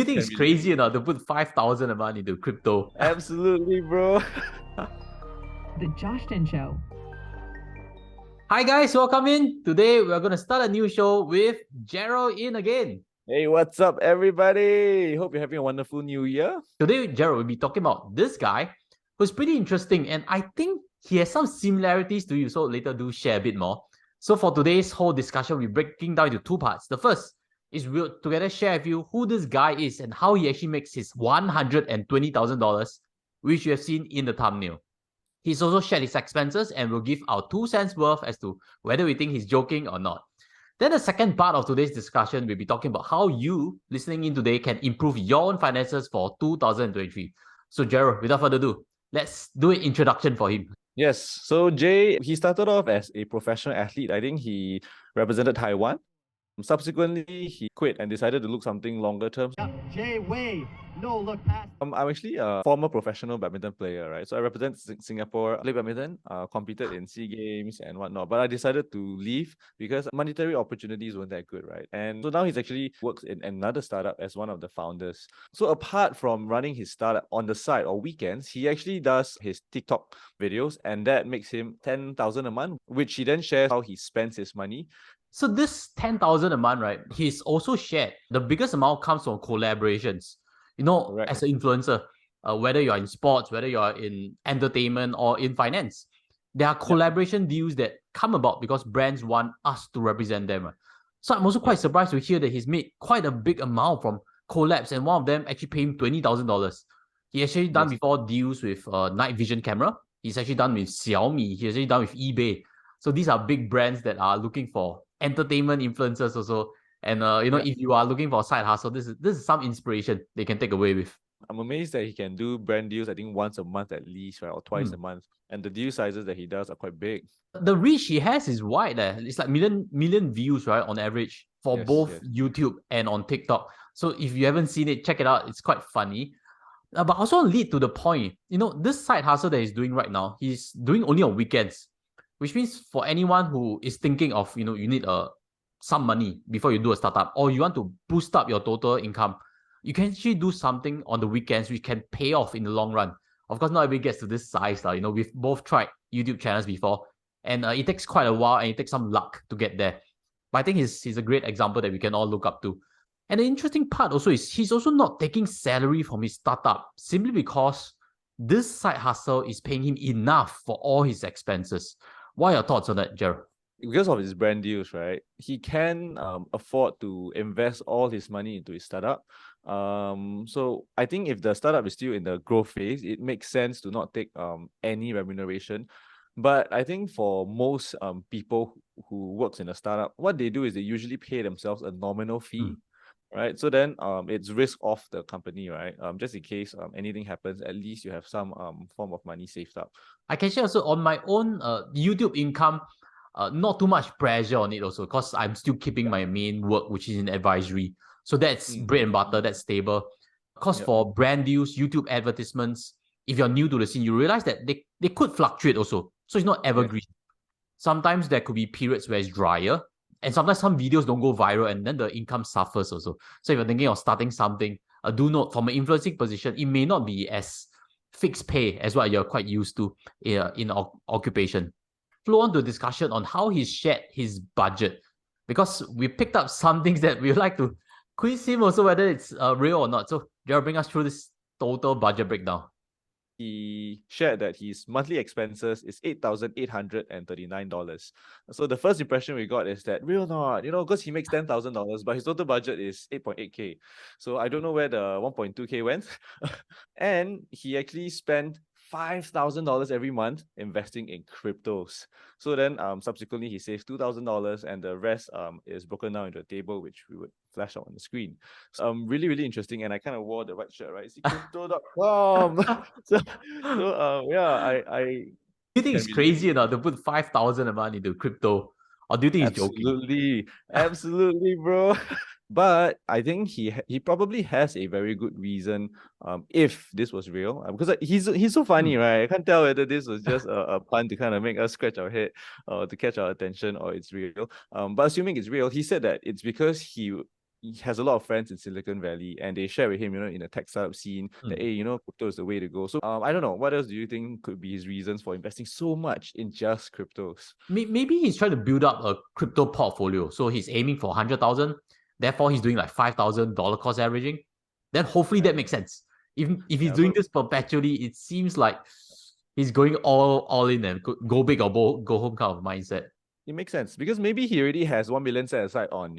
You think Can it's be crazy enough to put 5,000 a month into crypto? absolutely, bro. The Joshtantap Show. Hi guys, welcome in. Today we're going to start a new show with Gerald in again. Hey, what's up, everybody? Hope you're having a wonderful new year. Today, Gerald will be talking about this guy who's pretty interesting, and I think he has some similarities to you. So later, do share a bit more. So for today's whole discussion, we're breaking down into two parts. The first is we'll together share with you who this guy is and how he actually makes his $120,000, which you have seen in the thumbnail. He's also shared his expenses and will give our 2 cents worth as to whether we think he's joking or not. Then the second part of today's discussion, we'll be talking about how you, listening in today, can improve your own finances for 2023. So Gerald, without further ado, let's do an introduction for him. Yes, so Jay, he started off as a professional athlete. I think he represented Taiwan. Subsequently, he quit and decided to look something longer term. Jay, wave, no look past. I'm actually a former professional badminton player, right? So I represent Singapore, play badminton, competed in SEA Games and whatnot. But I decided to leave because monetary opportunities weren't that good, right? And so now he's actually works in another startup as one of the founders. So apart from running his startup on the side or weekends, he actually does his TikTok videos, and that makes him 10,000 a month, which he then shares how he spends his money. So this 10,000 a month, right? He's also shared the biggest amount comes from collaborations. You know, Correct. as an influencer, whether you're in sports, whether you're in entertainment or in finance, there are collaboration deals that come about because brands want us to represent them. Right? So I'm also quite surprised to hear that he's made quite a big amount from collabs, and one of them actually paid him $20,000. He actually done before deals with night vision camera. He's actually done with Xiaomi. He's actually done with eBay. So these are big brands that are looking for entertainment influencers also. And if you are looking for a side hustle, this is some inspiration they can take away with. I'm amazed that he can do brand deals, I think once a month at least, right? Or twice a month. And the deal sizes that he does are quite big. The reach he has is wide. It's like million views, right, on average for both YouTube and on TikTok. So if you haven't seen it, check it out. It's quite funny. But also lead to the point, this side hustle that he's doing right now, he's doing only on weekends, which means for anyone who is thinking of, you need some money before you do a startup, or you want to boost up your total income, you can actually do something on the weekends which can pay off in the long run. Of course, not everybody gets to this size. We've both tried YouTube channels before, and it takes quite a while and it takes some luck to get there. But I think he's a great example that we can all look up to. And the interesting part also is he's also not taking salary from his startup simply because this side hustle is paying him enough for all his expenses. What are your thoughts on that, Gerald? Because of his brand deals, right? He can afford to invest all his money into his startup. So I think if the startup is still in the growth phase, it makes sense to not take any remuneration. But I think for most people who works in a startup, what they do is they usually pay themselves a nominal fee. Right, so then it's risk off the company, right? Just in case anything happens, at least you have some form of money saved up. I can share also on my own YouTube income, not too much pressure on it also, because I'm still keeping my main work, which is in advisory. So that's bread and butter, that's stable. Because for brand deals, YouTube advertisements, if you're new to the scene, you realize that they could fluctuate also. So it's not evergreen. Sometimes there could be periods where it's drier. And sometimes some videos don't go viral and then the income suffers also. So if you're thinking of starting something, do note from an influencing position, it may not be as fixed pay as what you're quite used to in occupation. Flow on to a discussion on how he's shared his budget, because we picked up some things that we would like to quiz him also whether it's real or not. So Gerald, bring us through this total budget breakdown. He shared that his monthly expenses is $8,839. So the first impression we got is that real not, because he makes $10,000, but his total budget is 8.8K. So I don't know where the 1.2K went. And he actually spent $5,000 every month investing in cryptos. So then subsequently he saves $2,000, and the rest is broken down into a table which we would flash out on the screen. So really, really interesting. And I kind of wore the right shirt, right? See, crypto.com. I do you think it's crazy enough to put 5,000 a month into crypto? Or do you think he's joking? Absolutely, bro. But I think he probably has a very good reason if this was real, because he's so funny, right? I can't tell whether this was just a pun to kind of make us scratch our head or to catch our attention, or it's real. But assuming it's real, he said that it's because he he has a lot of friends in Silicon Valley, and they share with him, in the tech startup scene that, hey, crypto is the way to go. So I don't know, what else do you think could be his reasons for investing so much in just cryptos? Maybe he's trying to build up a crypto portfolio. So he's aiming for 100,000. Therefore, he's doing like $5,000 cost averaging. Then hopefully that makes sense. If he's doing this perpetually, it seems like he's going all in and go big or go home kind of mindset. It makes sense because maybe he already has 1 million set aside on,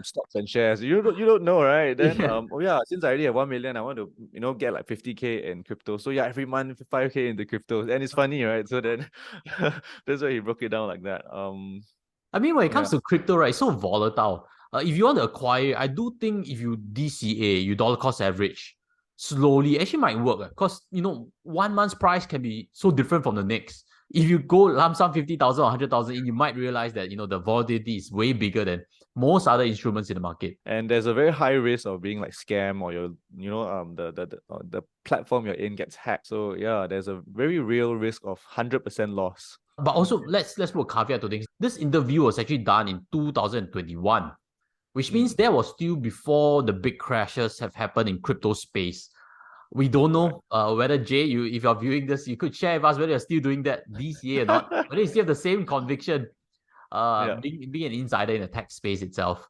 stocks and shares. You don't know, right? Then since I already have 1 million, I want to, get like 50K in crypto. So yeah, every month 5K into crypto. And it's funny, right? So then that's why he broke it down like that. I mean, when it comes to crypto, right, it's so volatile. If you want to acquire, I do think if you DCA, you dollar cost average slowly, actually might work. Because, 1 month's price can be so different from the next. If you go lump sum 50,000 or 100,000 in, you might realize that, the volatility is way bigger than most other instruments in the market. And there's a very high risk of being like scam, or the platform you're in gets hacked. So yeah, there's a very real risk of 100% loss. But also, let's put a caveat to things. This interview was actually done in 2021, which means that was still before the big crashes have happened in crypto space. We don't know whether Jay, if you're viewing this, you could share with us whether you're still doing that DCA or not. Whether you still have the same conviction, being an insider in the tech space itself.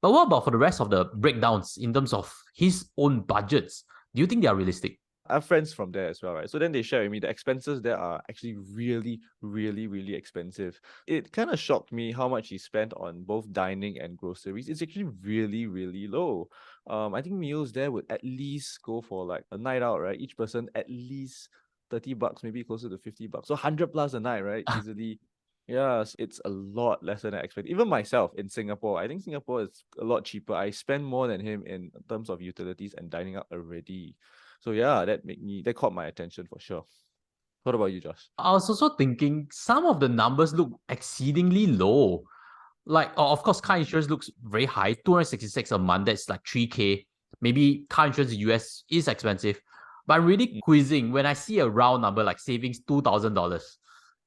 But what about for the rest of the breakdowns in terms of his own budgets? Do you think they are realistic? I have friends from there as well, right? So then they share with me the expenses there are actually really, really, really expensive. It kind of shocked me how much he spent on both dining and groceries. It's actually really, really low. I think meals there would at least go for like a night out, right? Each person at least $30, maybe closer to $50. So 100 plus a night, right? Easily. Yes, it's a lot less than I expected. Even myself in Singapore, I think Singapore is a lot cheaper. I spend more than him in terms of utilities and dining out already. So yeah, that caught my attention for sure. What about you, Josh? I was also thinking some of the numbers look exceedingly low. Like, of course, car insurance looks very high, 266 a month. That's like 3K. Maybe car insurance in the US is expensive. But I'm really quizzing when I see a round number like savings $2,000.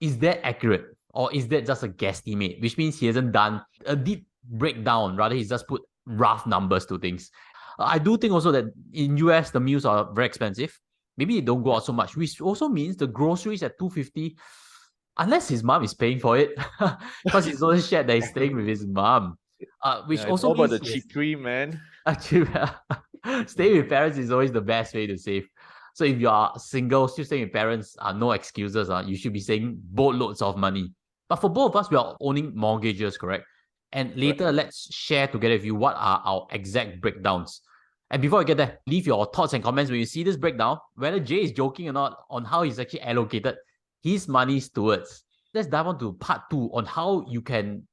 Is that accurate? Or is that just a guesstimate? Which means he hasn't done a deep breakdown. Rather, he's just put rough numbers to things. I do think also that in US, the meals are very expensive. Maybe they don't go out so much, which also means the groceries at $250, unless his mom is paying for it, because he's also shared that he's staying with his mom. Which also all about the cheap cream, man. Staying with parents is always the best way to save. So if you are single, still staying with parents, no excuses. You should be saving boatloads of money. But for both of us, we are owning mortgages, correct? And later, let's share together with you what are our exact breakdowns. And before I get there, leave your thoughts and comments when you see this breakdown, whether Jay is joking or not, on how he's actually allocated his money towards. Let's dive on to part 2 on how you can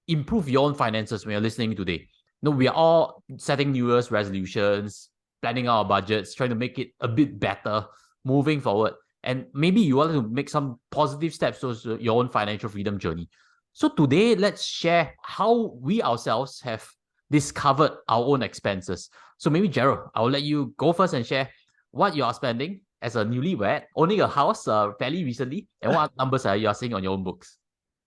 improve your own finances when you're listening today. We are all setting New Year's resolutions, planning our budgets, trying to make it a bit better moving forward. And maybe you want to make some positive steps towards your own financial freedom journey. So today, let's share how we ourselves have discovered our own expenses. So maybe Gerald, I'll let you go first and share what you are spending as a newlywed, owning a house fairly recently, and what numbers are you seeing on your own books.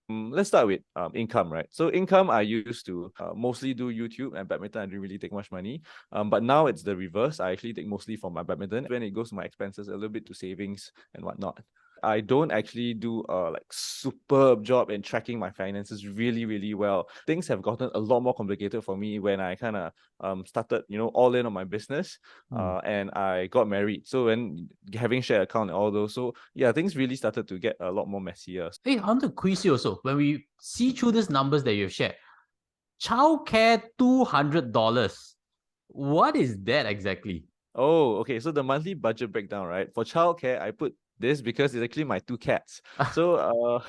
Let's start with income, right? So income, I used to mostly do YouTube and badminton. I didn't really take much money. But now it's the reverse. I actually take mostly from my badminton. When it goes to my expenses, a little bit to savings and whatnot. I don't actually do a superb job in tracking my finances really, really well. Things have gotten a lot more complicated for me when I kind of started, all in on my business and I got married. So when having shared account and all those, so yeah, things really started to get a lot more messier. Hey, I want to quiz you also. When we see through these numbers that you've shared, childcare $200. What is that exactly? Oh, okay. So the monthly budget breakdown, right? For childcare, I put this because it's actually my 2 cats. So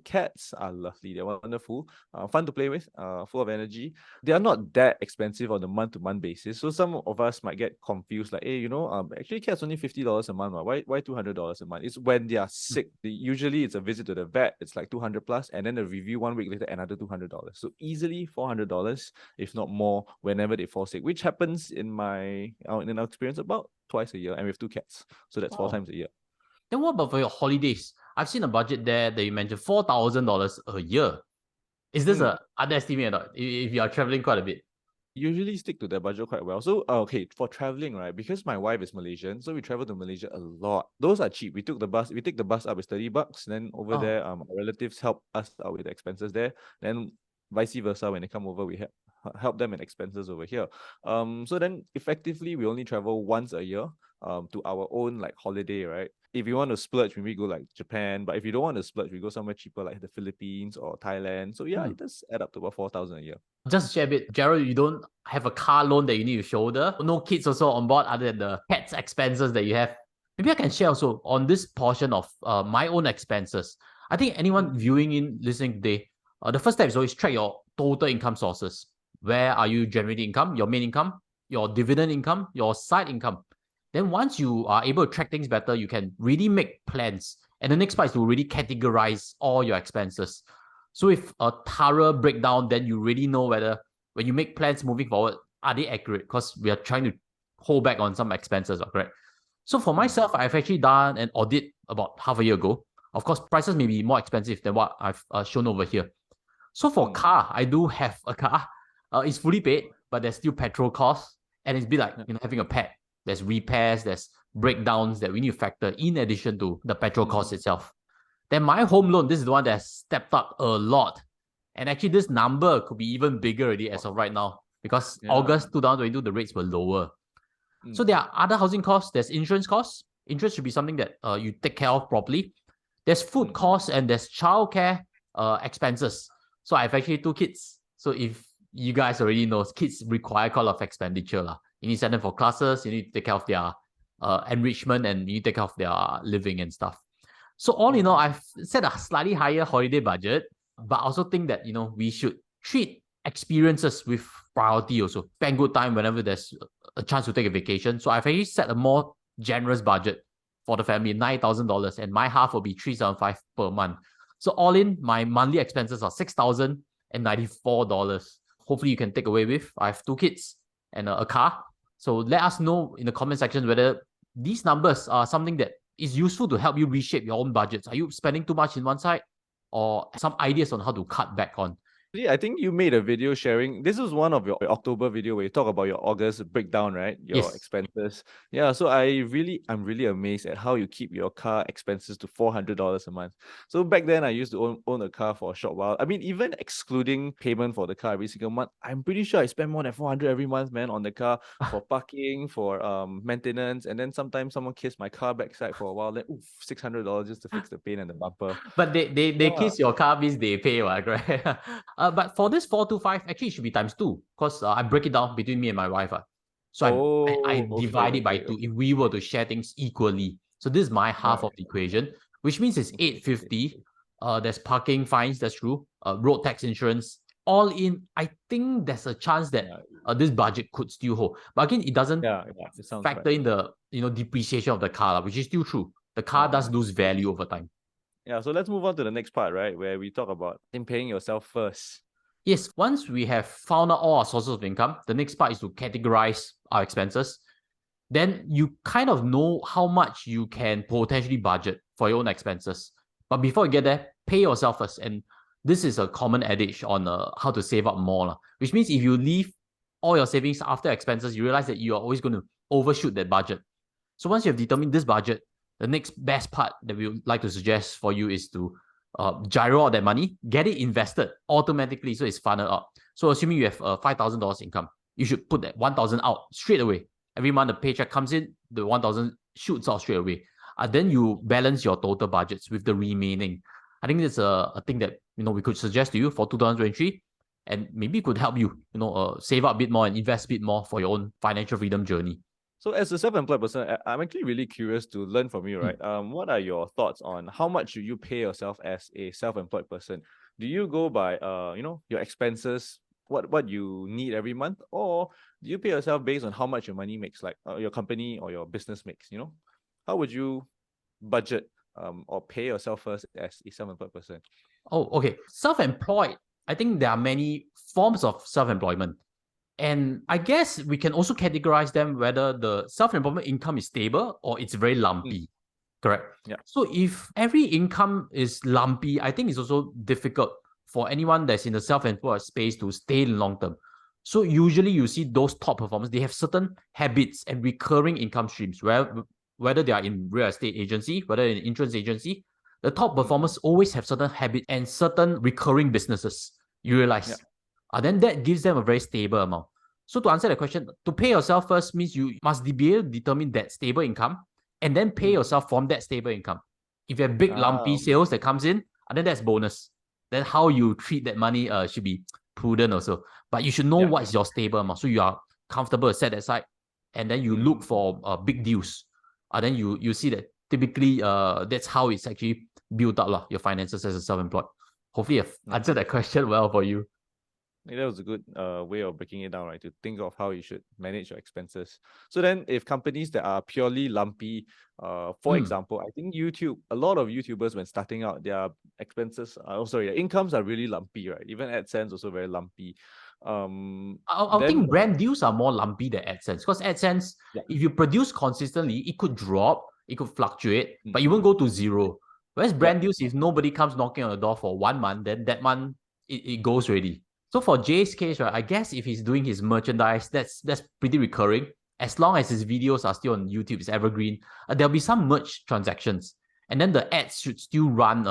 cats are lovely. They're wonderful, fun to play with, full of energy. They are not that expensive on a month-to-month basis. So some of us might get confused, like, hey, actually cats only $50 a month. Why $200 a month? It's when they are sick. Usually it's a visit to the vet. It's like 200 plus, and then a review 1 week later, another $200. So easily $400, if not more, whenever they fall sick, which happens in our experience about twice a year, and we have 2 cats, so that's 4 times a year. Then what about for your holidays? I've seen a budget there that you mentioned $4,000 a year. Is this an underestimate or not? If you are traveling quite a bit? usually stick to their budget quite well. So, okay, for traveling, right? Because my wife is Malaysian, so we travel to Malaysia a lot. Those are cheap. We take the bus up, it's $30. Then over there, our relatives help us out with the expenses there. Then vice versa, when they come over, we help them in expenses over here. So then effectively we only travel once a year to our own like holiday, right? If you want to splurge, maybe go like Japan, but if you don't want to splurge, we go somewhere cheaper like the Philippines or Thailand. So yeah, it does add up to about 4,000 a year. Just share a bit, Gerald, you don't have a car loan that you need to shoulder. No kids also on board other than the pets expenses that you have. Maybe I can share also on this portion of my own expenses. I think anyone viewing in, listening today, the first step is always track your total income sources. Where are you generating income? Your main income, your dividend income, your side income. Then once you are able to track things better, you can really make plans. And the next part is to really categorize all your expenses. So with a thorough breakdown, then you really know whether when you make plans moving forward, are they accurate? Because we are trying to hold back on some expenses, correct? So for myself, I've actually done an audit about half a year ago. Of course, prices may be more expensive than what I've shown over here. So for car, I do have a car. It's fully paid, but there's still petrol costs. And it's a bit like having a pet. There's repairs, there's breakdowns that we need to factor in addition to the petrol cost itself. Then my home loan, this is the one that has stepped up a lot. And actually, this number could be even bigger already as of right now because August 2022, the rates were lower. So there are other housing costs. There's insurance costs. Insurance should be something that you take care of properly. There's food costs and there's childcare expenses. So I have actually 2 kids. So if you guys already know, kids require quite a lot of expenditure. You need to send them for classes. You need to take care of their enrichment and you need to take care of their living and stuff. So all in all, I've set a slightly higher holiday budget, but I also think that, we should treat experiences with priority also. Spend good time whenever there's a chance to take a vacation. So I've actually set a more generous budget for the family, $9,000, and my half will be $375 per month. So all in, my monthly expenses are $6,094. Hopefully you can take away with. I have 2 kids and a car. So let us know in the comment section whether these numbers are something that is useful to help you reshape your own budgets. Are you spending too much in one side or some ideas on how to cut back on? I think you made a video sharing. This is one of your October video where you talk about your August breakdown, right? Your expenses. Yeah, so I'm really amazed at how you keep your car expenses to $400 a month. So back then, I used to own a car for a short while. I mean, even excluding payment for the car every single month, I'm pretty sure I spend more than $400 every month, man, on the car for parking, for maintenance, and then sometimes someone kissed my car backside for a while. Then $600 just to fix the paint and the bumper. But they kiss your car means they pay, right? But for this 425, actually it should be times 2 because I break it down between me and my wife. So I divide it by 2 if we were to share things equally. So this is my half of the equation, which means it's $850. There's parking fines, that's true. Road tax insurance. All in, I think there's a chance that this budget could still hold. But again, it doesn't factor in the depreciation of the car, which is still true. The car does lose value over time. Yeah, so let's move on to the next part, right? Where we talk about paying yourself first. Yes, once we have found out all our sources of income, the next part is to categorize our expenses. Then you kind of know how much you can potentially budget for your own expenses. But before you get there, pay yourself first. And this is a common adage on how to save up more, which means if you leave all your savings after expenses, you realize that you are always going to overshoot that budget. So once you have determined this budget, the next best part that we would like to suggest for you is to gyro out that money, get it invested automatically so it's funneled out. So assuming you have $5,000 income, you should put that $1,000 out straight away. Every month the paycheck comes in, the $1,000 shoots out straight away. Then you balance your total budgets with the remaining. I think that's a thing that we could suggest to you for 2023, and maybe it could help you save up a bit more and invest a bit more for your own financial freedom journey. So as a self-employed person, I'm actually really curious to learn from you, right? What are your thoughts on how much should you pay yourself as a self-employed person? Do you go by, your expenses, what you need every month? Or do you pay yourself based on how much your money makes, like your company or your business makes, How would you budget or pay yourself first as a self-employed person? Oh, okay. Self-employed, I think there are many forms of self-employment. And I guess we can also categorize them whether the self-employment income is stable or it's very lumpy. Correct? Yeah. So if every income is lumpy, I think it's also difficult for anyone that's in the self-employed space to stay in long term. So usually you see those top performers, they have certain habits and recurring income streams, whether they are in real estate agency, whether in insurance agency, the top performers always have certain habits and certain recurring businesses, you realize. Then that gives them a very stable amount. So to answer the question, to pay yourself first means you must be able to determine that stable income and then pay yourself from that stable income. If you have big lumpy sales that comes in, then that's bonus. Then how you treat that money should be prudent also. But you should know what is your stable amount. So you are comfortable to set aside, and then you look for big deals. Then you see that typically that's how it's actually built up your finances as a self-employed. Hopefully I've answered that question well for you. I think that was a good way of breaking it down, right? To think of how you should manage your expenses. So then if companies that are purely lumpy, for example, I think YouTube, a lot of YouTubers when starting out, their expenses, their incomes are really lumpy, right? Even AdSense also very lumpy. I think brand deals are more lumpy than AdSense, because AdSense, if you produce consistently, it could drop, it could fluctuate, but it won't go to zero. Whereas brand deals, if nobody comes knocking on the door for 1 month, then that month it goes already. So for Jay's case, right, I guess if he's doing his merchandise, that's pretty recurring. As long as his videos are still on YouTube, it's evergreen. There'll be some merch transactions, and then the ads should still run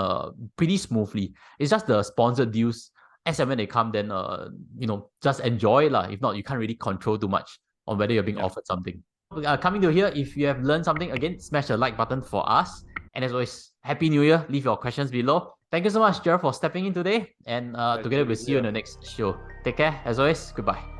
pretty smoothly. It's just the sponsored deals. As and when they come, then just enjoy it. If not, you can't really control too much on whether you're being offered something. Coming to here, if you have learned something, again, smash the like button for us. And as always, Happy New Year. Leave your questions below. Thank you so much, Gerald, for stepping in today. And together we'll see you in the next show. Take care. As always, goodbye.